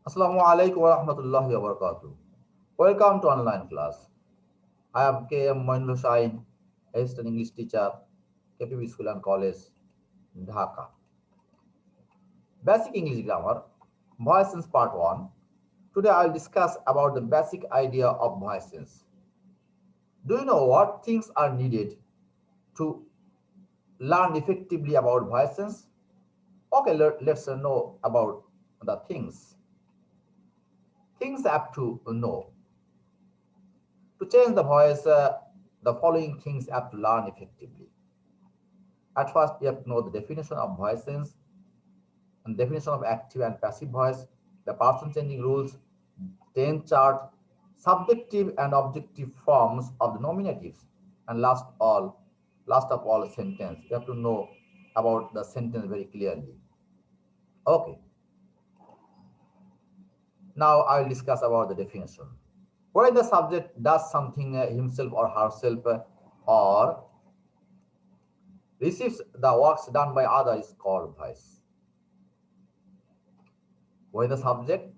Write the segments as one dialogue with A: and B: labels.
A: Assalamu alaikum wa rahmatullahi wa barakatuh. Welcome to online class. I am K.M. Moinul Shahin, assistant English teacher, KPB School and College, Dhaka. Basic English Grammar, Voicings Part 1. Today I will discuss about the basic idea of voicings. Do you know what things are needed to learn effectively about voicings? Okay, let's know about the things. Things have to know. To change the voice, the following things have to learn effectively. At first, you have to know the definition of voices and definition of active and passive voice, the person changing rules, tense chart, subjective and objective forms of the nominatives, and last of all, sentence. You have to know about the sentence very clearly. Okay, now I will discuss about the definition. When the subject does something himself or herself or receives the works done by others is called voice. When the subject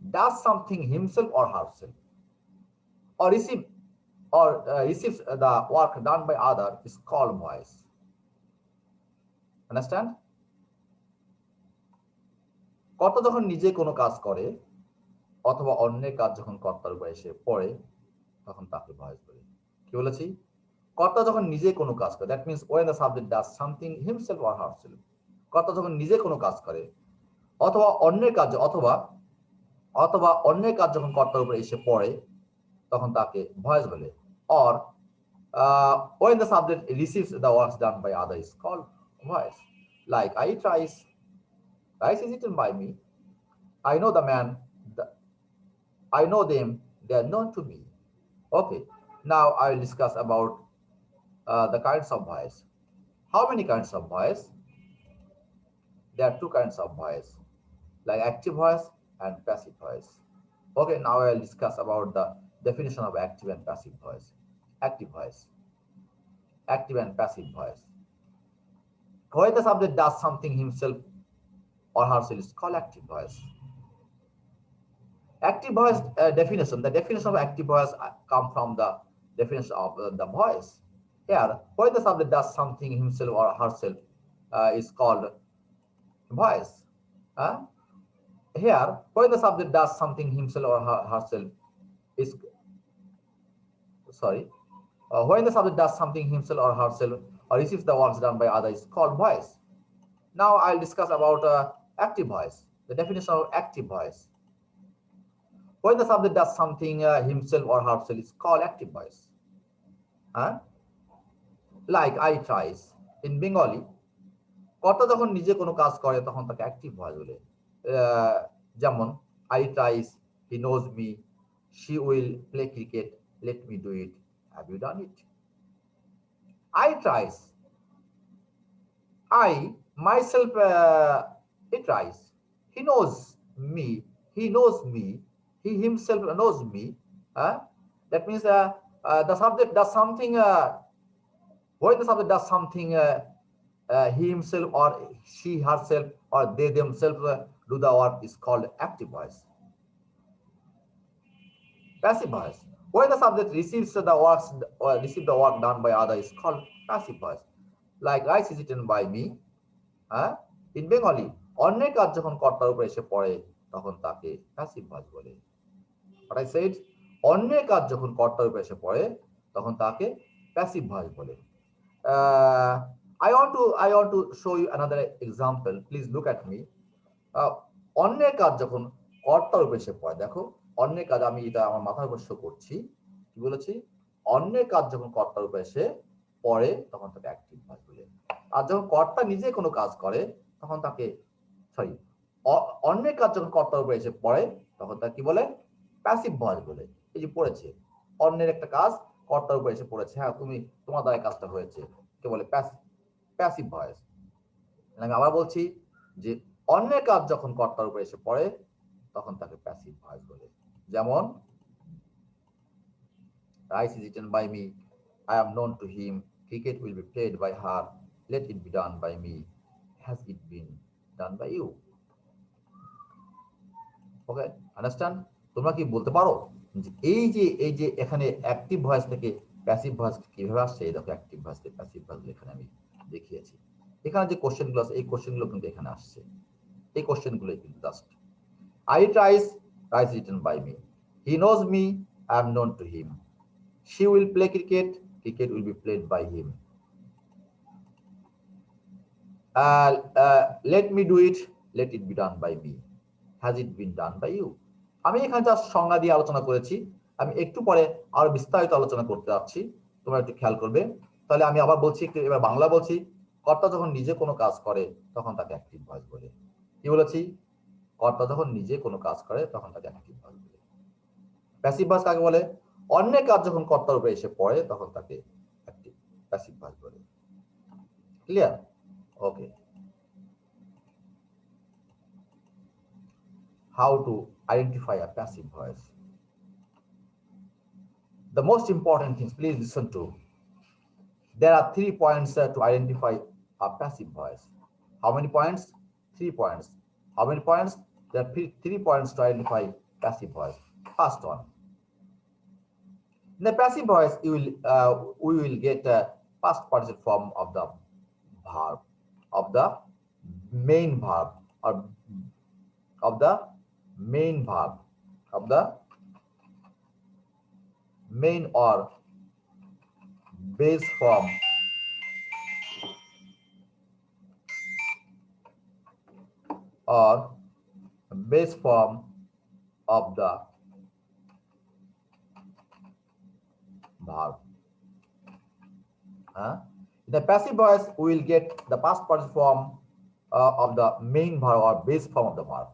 A: does something himself or herself or receives the work done by other is called voice. Understand? কর্তা যখন নিজে কোনো কাজ করে অথবা অন্যের কাজ যখন কর্তার উপর এসে পড়ে তখন তাকে ভয়েস বলে। কি বলেছি? কর্তা যখন নিজে কোনো কাজ করে, that means when the subject does something himself or herself. কর্তা যখন নিজে কোনো কাজ করে অথবা অন্যের কাজ অথবা অন্যের কাজ যখন কর্তার উপর এসে পড়ে তখন তাকে ভয়েস বলে। Or when the subject receives the works done by others is called voice. Like I eat rice is eaten by me. I know the man, the, I know them, they are known to me. Okay, now I will discuss about the kinds of voice. How many kinds of voice? There are two kinds of voice, like active voice and passive voice. Okay, now I will discuss about the definition of active and passive voice. Active voice. Active and passive voice. When the subject does something himself or herself is called active voice. Active voice definition. The definition of active voice come from the definition of the voice. Here, when the subject does something himself or herself is called voice. Here, when the subject does something himself or herself is sorry. When the subject does something himself or herself or receives the works done by others is called voice. Now I'll discuss about active voice. The definition of active voice. When the subject does something himself or herself is called active voice. Like I tries. In Bengali, কর্তা যখন নিজে কোনো কাজ করে তখন তাকে active voice বলে। যেমন I tries, he knows me, she will play cricket, let me do it, have you done it? I tries, I myself it tries, he knows me, he himself knows me. That means the subject does something when the subject does something he himself or she herself or they themselves do the work is called active voice. Passive voice. When the subject receives the works or receive the work done by others is called passive voice. Like rice is eaten by me. In Bengali, অন্যের কাজ যখন কর্তার উপর এসে পড়ে তখন তাকে passive voice বলে। What I said, অন্যের কাজ যখন কর্তার উপর এসে পড়ে তখন তাকে প্যাসিভ ভয়েস বলে। I want to show you another example. Please look at me. অন্যের কাজ যখন কর্তার উপর এসে পড়ে, দেখো অন্যের কাজ আমি এটা আমার মাথার উপর শো করছি। কি বলেছি? অন্যের কাজ যখন কর্তার উপর এসে পড়ে তখন তাকে অ্যাক্টিভ ভয়েস বলে। আর যখন কর্তা নিজে কোনো কাজ করে তখন তাকে অন্যের কাজ যখন কর্তার উপর এসে পড়ে তখন তাকে কি বলে? প্যাসিভ ভয়েস বলে। এই যে পড়েছে, অন্যের একটা কাজ কর্তার উপর এসে পড়েছে, হ্যাঁ তোমার দ্বারা কাজটা হয়েছে, কে বলে? Passive voice. আমি আবার বলছি যে অন্যের কাজ যখন কর্তার উপর এসে পড়ে তখন তাকে প্যাসিভ ভয়েস বলে। যেমন rice is eaten by me, I am known to him, cricket will be played by her, let it be done by me, has it been done by you? Okay, understand? তোমরা কি বলতে পারো যে এই যে এখানে অ্যাক্টিভ ভয়েস থেকে passive voice কিভাবে আসছে? এই দেখো অ্যাক্টিভ ভয়েস থেকে প্যাসিভ ভয়েস এখানে আমি দেখিয়েছি। এখানে যে কোশ্চেনগুলো আছে এই কোশ্চেনগুলো কিন্তু এখানে আসছে। এই কোশ্চেনগুলোই কিন্তু just I tries written by me. He knows me, I am known to him. She will play cricket, cricket will be played by him. Let me do it, let it be done by me. Has it been done by you? আমি এখানে just সংজ্ঞা দিয়ে আলোচনা করেছি। আমি একটু পরে আরো বিস্তারিত আলোচনা করতে যাচ্ছি, তোমরা একটু খেয়াল করবে। তাহলে আমি আবার বলছি, একটু এবার বাংলা বলছি। কর্তা যখন নিজে কোনো কাজ করে তখন তাকে অ্যাক্টিভ ভয়েস বলে। কি বলেছি? কর্তা যখন নিজে কোনো কাজ করে তখন তাকে অ্যাক্টিভ ভয়েস বলে। প্যাসিভ ভয়েস কাকে বলে? অন্যের কাজ যখন কর্তার উপরে এসে পড়ে তখন তাকে অ্যাক্টিভ প্যাসিভ ভয়েস বলে। Clear? Okay. How to identify a passive voice? The most important things, please listen to. There are 3 points to identify a passive voice. How many points? 3 points. How many points? There are 3 points to identify passive voice. First one. In the passive voice, we will get a past participle form of the verb, of the main verb, or of the main verb, of the main or base form or base form of the verb. In the passive voice, we will get the past participle form of the main verb or base form of the verb.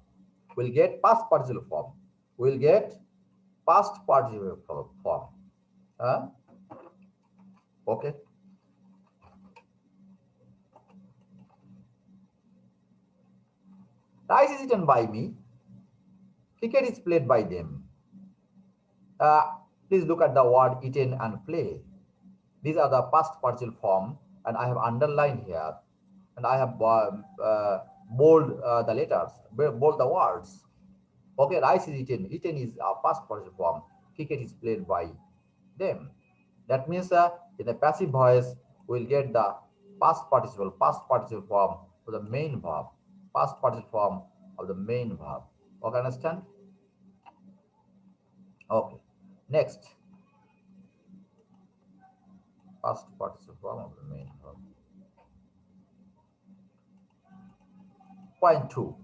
A: We'll get past participle form. We'll get past participle form. Okay. Rice is eaten by me. Cricket is played by them. Please look at the word eaten and play. These are the past participle form, and I have underlined here, and I have bold the letters, bold the words. Okay, rice is eaten. Eaten is a past participle form. Cricket is played by them. That means in the passive voice, we'll get the past participle form of the main verb. Past participle form of the main verb. Okay, understand? Okay. Next. Past participle form of the main verb. Point 2.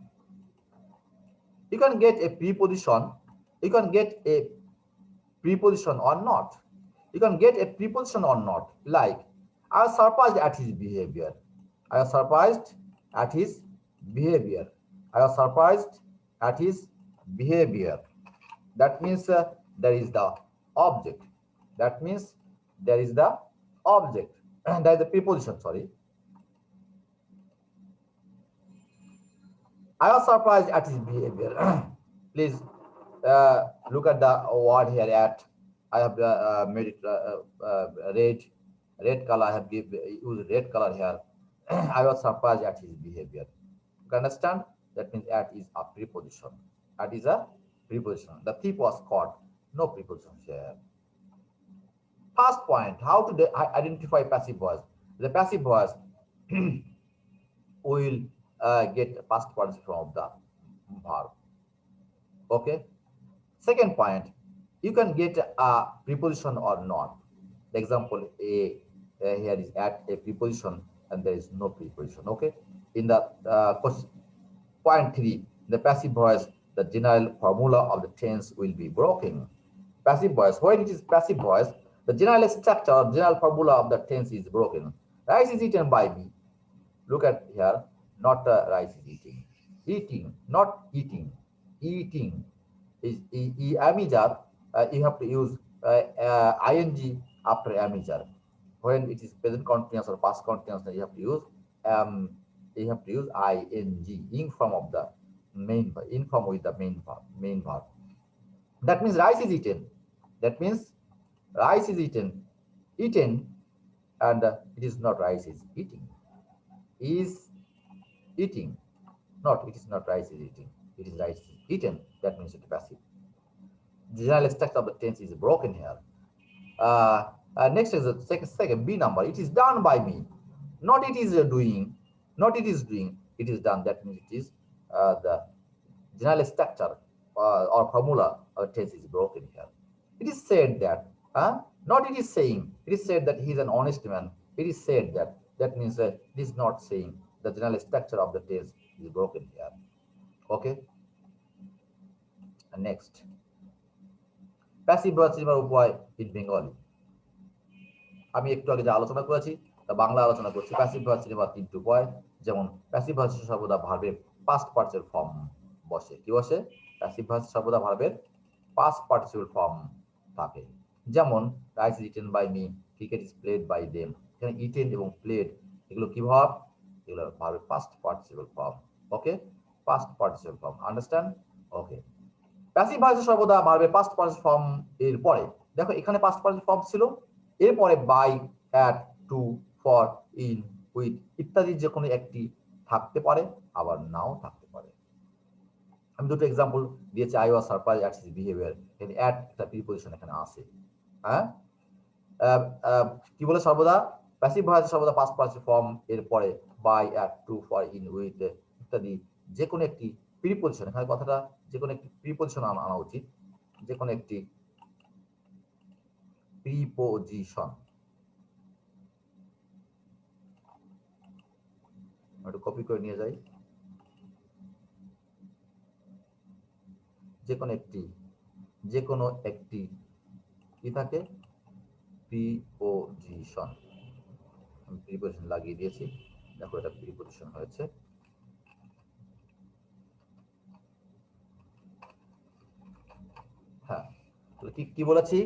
A: You can get a preposition. You can get a preposition or not. You can get a preposition or not. Like, I was surprised at his behavior. I was surprised at his behavior. I was surprised at his behavior. That means there is the object. That means there is the object. There is the preposition, sorry. I was surprised at his behavior. Please look at the word here at. I have made it red color. I have used red color here. I was surprised at his behavior. You can understand? That means at is a preposition. At is a preposition. The thief was caught. No preposition here. First point, how to identify passive voice. The passive voice will get past participle of the verb. Okay. Second point, you can get a preposition or not. The example here is at a preposition and there is no preposition. Okay. In the point 3, the passive voice, the general formula of the tense will be broken. Passive voice, when it is passive voice, the general structure, general formula of the tense is broken. Rice is eaten by me. Look at here, not rice is eating. Eating, not eating. Eating is amijar. You have to use ing after amijar. When it is present continuous or past continuous, you have to use ing in form of the main verb, in form with the main verb. That means rice is eaten. That means rice is eaten. Eaten, and it is not rice is eating. Is eating. Not, it is not rice is eating. it is rice is eaten, that means it's passive. The general structure of the tense is broken here. Next is the second B number. It is done by me, not it is doing, not it is doing. It is done. That means it is the general structure or formula of tense is broken here. It is said that, not it is saying. It is said that he is an honest man. It is said that. That means it is not saying. The general structure of the tense is broken here. Okay. And next, passive voice চিনবার উপায় in Bengali. আমি একটু আগে যে আলোচনা করেছি তা বাংলা আলোচনা করছি। প্যাসিভ ভয়েস চিনবার তিনটি উপায়, যেমন প্যাসিভ ভয়েস সর্বদা ভার্বের পাস্ট পার্টিসিপল ফর্ম বসে। কি বসে? প্যাসিভ ভয়েস সর্বদা ভার্বের পাস্ট পার্টিসিপল ফর্ম থাকে। যেমন rice is eaten by me, cricket is played by them. এখানে ইটেন এবং প্লেড এগুলো কি ভাব? এগুলো ভার্বের past participle form. Okay, past participle form. Understand? Okay. Passive ভয়েসে সর্বদা ভার্বের পাস্ট পার্টিসিপল ফর্ম এর পরে, দেখো এখানে পাস্ট পার্টিসিপল ফর্ম ছিল, এরপরে by, at, to, for, in, with ইত্যাদি যে কোনো একটি থাকতে পারে, আবার নাও থাকতে পারে। আমি দুটো এক্সাম্পল দিয়েছি। I was surprise at his behaviour, এখানে অ্যাট একটা প্রিপোজিশন এখানে আছে। হ্যাঁ, কি বলে? সর্বদা প্যাসিভ ভয়েসে সর্বদা পাস্ট পার্টিসিপল ফর্ম এর পরে by, at, to, for, in, with ইত্যাদি যে কোনো একটি প্রিপোজিশন, এখানে কথাটা যে কোনো একটি প্রিপোজিশন আনা উচিত, যে কোনো একটি প্রিপোজিশন। একটু কপি করে নিয়ে যাই। যে কোনো একটি কি থাকে? প্রিপোজিশন। আমি প্রিপোজিশন লাগিয়ে দিয়েছি, দেখো এটা প্রিপোজিশন হয়েছে। হ্যাঁ, কি বলেছি?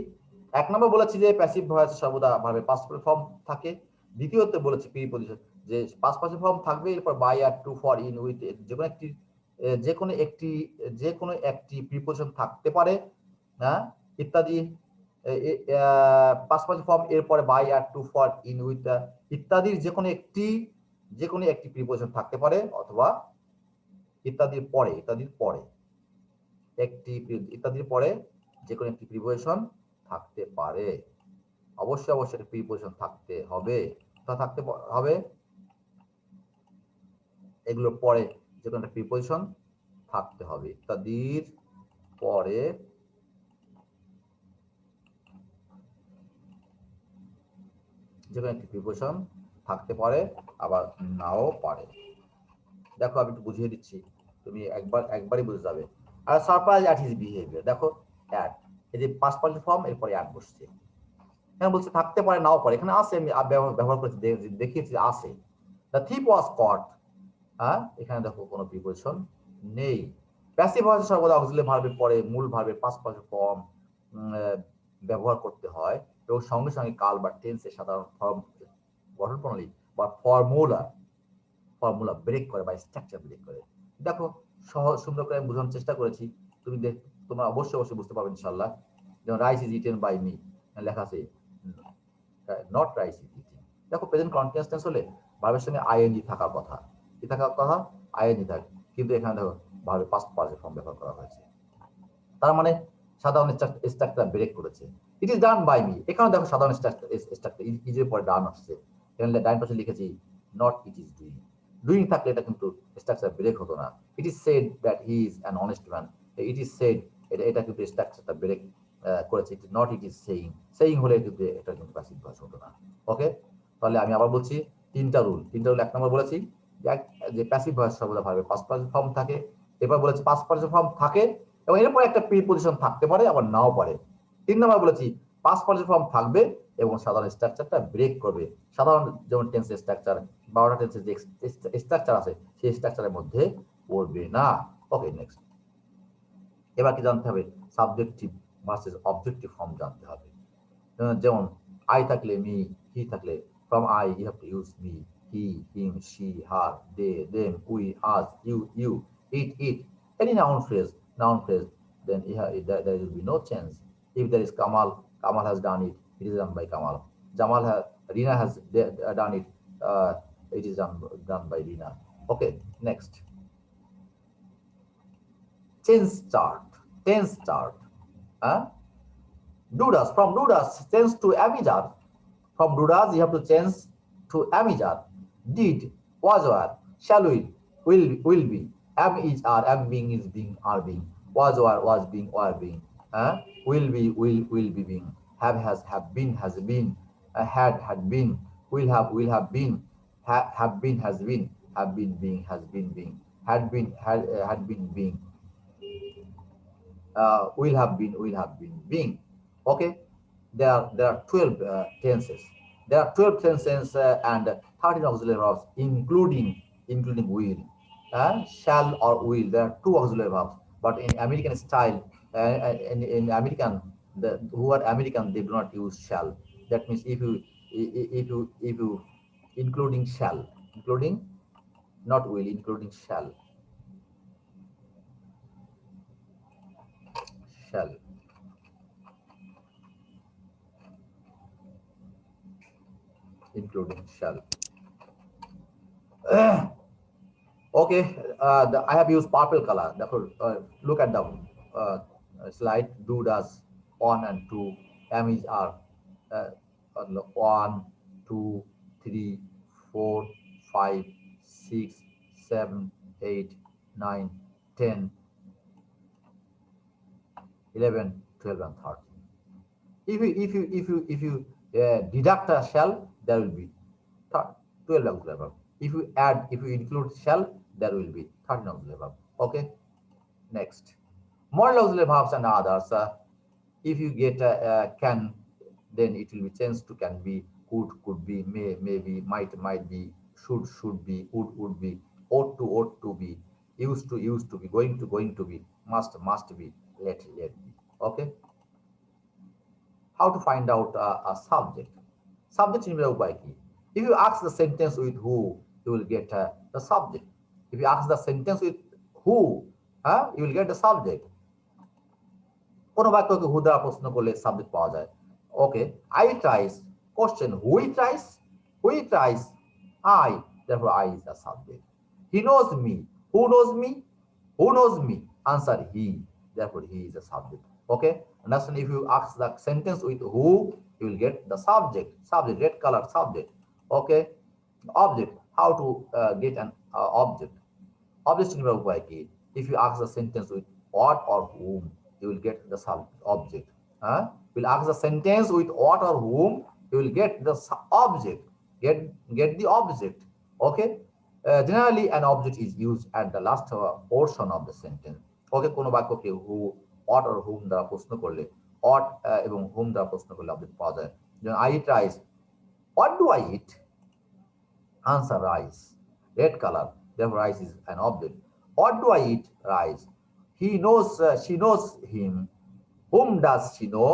A: এক নম্বর বলেছি যে প্যাসিভ ভয়েস সর্বদা ভাবে পাস্ট পার্টিসিপল ফর্ম থাকে। দ্বিতীয়ত বলেছি প্রিপোজিশন, যে পাস্ট পার্টিসিপল ফর্ম থাকবে, এরপর by, at, to, for, in, with যে কোনো একটি প্রিপোজিশন থাকতে পারে, হ্যাঁ, ইত্যাদি। পাস্ট পার্টিসিপল ফর্ম এরপরে by, at, to, for, in, with ইত্যাদির যে কোনো একটি প্রিপোজিশন থাকতে পারে, অথবা ইত্যাদির পরে যে কোনো একটি প্রিপোজিশন থাকতে পারে। অবশ্যই একটা প্রিপোজিশন থাকতে হবে, এগুলোর পরে যে কোনো একটা প্রিপোজিশন থাকতে হবে। ইত্যাদির পরে যে কোনো একটি প্রিপোজিশন থাকতে পারে, আবার নাও পারে। দেখো আমি একটু বুঝিয়ে দিচ্ছি, তুমি একবারই বুঝে যাবে। আর সারপ্রাইজ অ্যাট হিজ বিহেভিয়ার, দেখো অ্যাট, এই যে পাস্ট পার্টিসিপল ফর্ম এরপরে অ্যাট বসছে। এখানে বলছে থাকতে পারে, নাও পারে, এখানে আছে, আমি ব্যবহার করেছি, দেখিয়েছি আছে। দ্য থিপ ওয়াজ কট, হ্যাঁ, এখানে দেখো কোনো প্রিপোজিশন নেই। প্যাসিভ ভয়েসে সর্বদা অক্সিলারি ভার্বের পরে মূল ভার্বের পাস্ট পার্টিসিপল ফর্ম ব্যবহার করতে হয়, এবং সঙ্গে সঙ্গে কাল বা টেন্সের সাধারণ ফর্ম গঠন প্রণালী বা ফর্মুলা ব্রেক করে বা স্ট্রাকচার ব্রেক করে। দেখো সহজ সুন্দর করে আমি বোঝানোর চেষ্টা করেছি, তোমরা অবশ্যই বুঝতে পারবে ইনশাআল্লাহ। যেমন rice is eaten by me, লেখা আছে নট রাইস ইজ ইটেন। দেখো প্রেজেন্ট কন্টিনিউয়াস টেন্স হলে ভার্বের সঙ্গে আইএনজি থাকার কথা, কি থাকার কথা? আইএনজি থাকে, কিন্তু এখানে দেখো ভার্বের পাস্ট পার্টিসিপল ফর্ম ব্যবহার করা হয়েছে। তার মানে সাধারণ স্ট্রাকচার ব্রেক করেছে। It is done by me, এখানে দেখো সাধারণ স্ট্রাকচার ইজের পরে ডান আসছে, এখানে ডান পাশে লিখেছি নট ইট ইজ ডুইং থাকলে এটা কিন্তু স্ট্রাকচার ব্রেক হতো না। It is said that he is an honest man, it is said, এটা কিন্তু স্ট্রাকচারটা ব্রেক করেছে। নট ইট ইজ সেইং হলে কিন্তু এটা কিন্তু প্যাসিভ ভয়েস হতো না। ওকে, তাহলে আমি আবার বলছি তিনটা রুল। এক নম্বর বলেছি যে প্যাসিভ ভয়েস সর্বদা ভার্বের পাস্ট পার্টিসিপল ফর্ম থাকে। এবার বলেছি পাস্ট পার্টিসিপল ফর্ম থাকে এবং এরপর একটা প্রিপোজিশন থাকতে পারে, আবার নাও পারে। 3 নম্বর বলেছি পাস্ট পার্টিসিপল ফর্ম থাকবে এবং সাধারণ স্ট্রাকচারটা ব্রেক করবে। সাধারণ যেমন টেন্সের স্ট্রাকচার, 12টা টেন্সের যে স্ট্রাকচার আছে সেই স্ট্রাকচারের মধ্যে পড়বে না। ওকে, নেক্সট। এবার কি জানতে হবে? সাবজেক্টিভ ভার্সেস অবজেক্টিভ ফর্ম জানতে হবে। যেমন আই থাকলে মি, হি থাকলে from I you have to use me, he, him, she, her, they, them, we, us, you, it, any noun phrase, then there will be no change. If there is Kamal has done it, it is done by Kamal. Rina has done it, it is done by Rina. Okay, next. Change chart. Tense chart. Huh? Dudas. From Dudas, change to Amizar. From Dudas, you have to change to Amizar. Did, was, were, shall will be. Am is are, am being is being, are being. Was being, were being. Will be being. Have been. Had been. Will have been. Have been, has been. Have been being, has been being. Had been being. Will have been being. Okay, there are 12 tenses. There are 12 tenses and 13 auxiliary verbs, including will. Shall or will. There are two auxiliary verbs, but in American style, in American, who are American, they do not use shall. That means if you including shall, including not will, including shall, including shall. Okay, I have used purple color. Therefore, look at the slide. Do, does, on and two. M is R. Uh, 1, 2, 3, 4, 5, 6, 7, 8, 9, 10, 11, 12, and 13. If you deduct a shell, there will be 12 auxiliary verb. If you include shell, there will be 13 auxiliary verb. Okay. Next, modal auxiliary verbs and others. If you get can, then it will be changed to can be, could be, may be, might be, should be, would be, ought to be, used to be, going to be, must be, let be. Okay. How to find out a subject? Subject in by key. If you ask the sentence with who, you will get the subject. If you ask the sentence with who, you will get the subject. কোনো বাক্যকে হু দ্বারা প্রশ্ন করলে subject পাওয়া যায়। ওকে, I tries, question who tries, I, therefore I is the subject. He knows me, who knows me, answer he, therefore he is the subject. Okay, understand? If you ask the sentence with who, you will get the subject, red color subject. Okay, object, how to get an object? Object নির্ভর উপায় কি? If you ask the sentence with what or whom, you will get the object. We'll ask the sentence with what or whom, you will get the object. Get the object. Okay. Generally, an object is used at the last portion of the sentence. Okay, কোনো বাক্যকে who, what or whom দ্বারা প্রশ্ন করলে what এবং whom দ্বারা প্রশ্ন করলে object পাওয়া যায়। যেমন I eat rice. What do I eat? Answer rice. Red color. Therefore, rice is an object. What do I eat? Rice. He knows, she knows him. Whom does she know?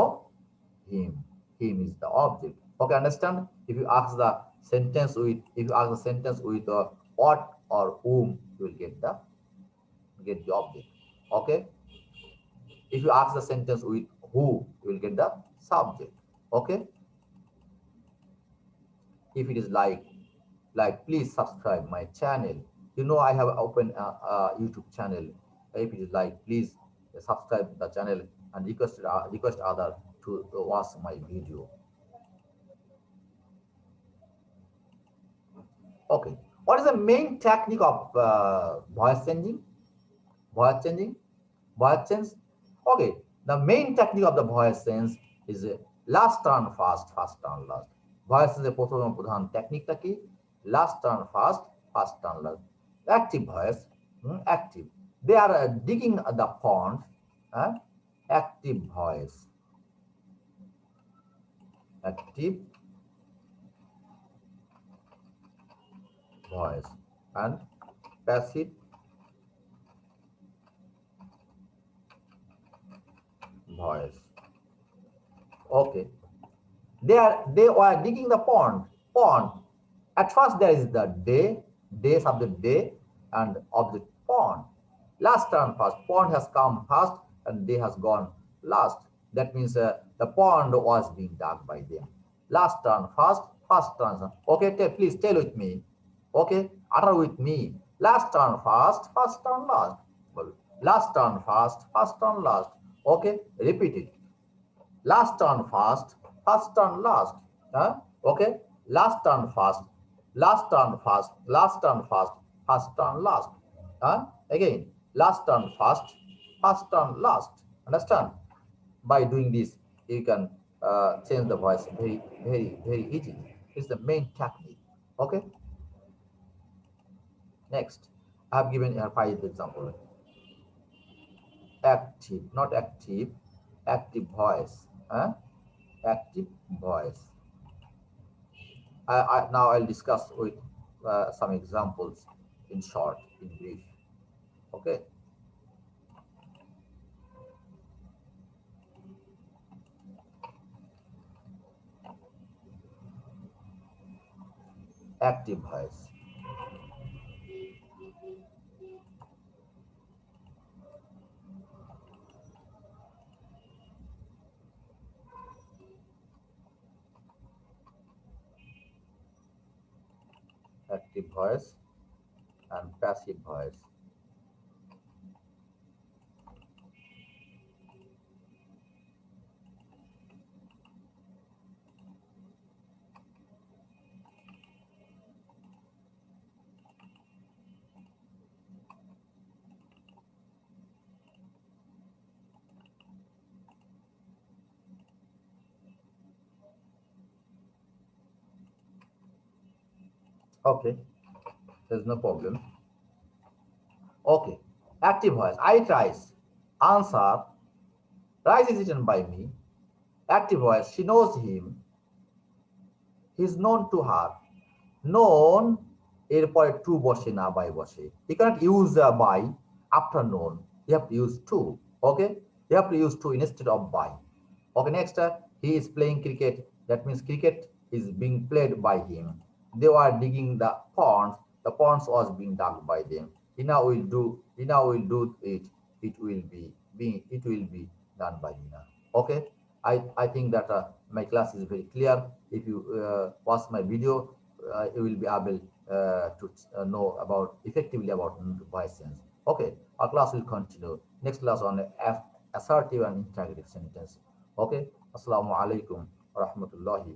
A: Him. Him is the object. Okay, understand? If you ask the sentence with what or whom, you will get the object. Okay. If you ask the sentence with who, you will get the subject. Okay. If it is like please subscribe my channel. You know I have opened a YouTube channel. If it is like, please subscribe the channel and request other to watch my video. Okay, what is the main technique of voice changing? Voice change. Okay, the main technique of the voice change is last turn fast, first turn last. Voice change প্রধান টেকনিকটা কি? Last turn fast, first turn last. Active voice, active. They are digging the pond. Active voice. Active voice and passive voice. Okay. They were digging the pond. At first there is the day subject day and object pond. Last turn first. Pond has come first and day has gone last. That means the pond was being dug by them. Last turn first, first turn. Okay, please tell with me. Okay, utter with me. Last turn first, first turn last. Well, Last turn fast, first turn last. Okay, repeat it. Last turn fast, first turn last. Okay, last turn fast, last turn fast, last turn fast, first turn last. Again, last turn fast, first turn last. Understand? By doing this, you can change the voice very easily. It's the main technique. Okay. Next, I have given here 5 examples. Active, not active, active voice. Active voice. Now I'll discuss with some examples in short, in brief. Okay. Active voice. Active voice and passive voice. Okay, there's no problem. Okay, active voice. I tries. Answer. Rice is eaten by me. Active voice. She knows him. He's known to her. Known এরপরে two বসে না by বসে. You cannot use by after known. You have to use to. Okay, you have to use to instead of by. Okay, next, he is playing cricket. That means cricket is being played by him. They were digging the ponds. The ponds was being dug by them. Ina will do it. It will be done by Ina. Okay, I think that my class is very clear. If you watch my video, you will be able to know about effectively about voice sense. Okay, our class will continue. Next class on assertive and interrogative sentence. Okay, assalamu alaikum wa rahmatullahi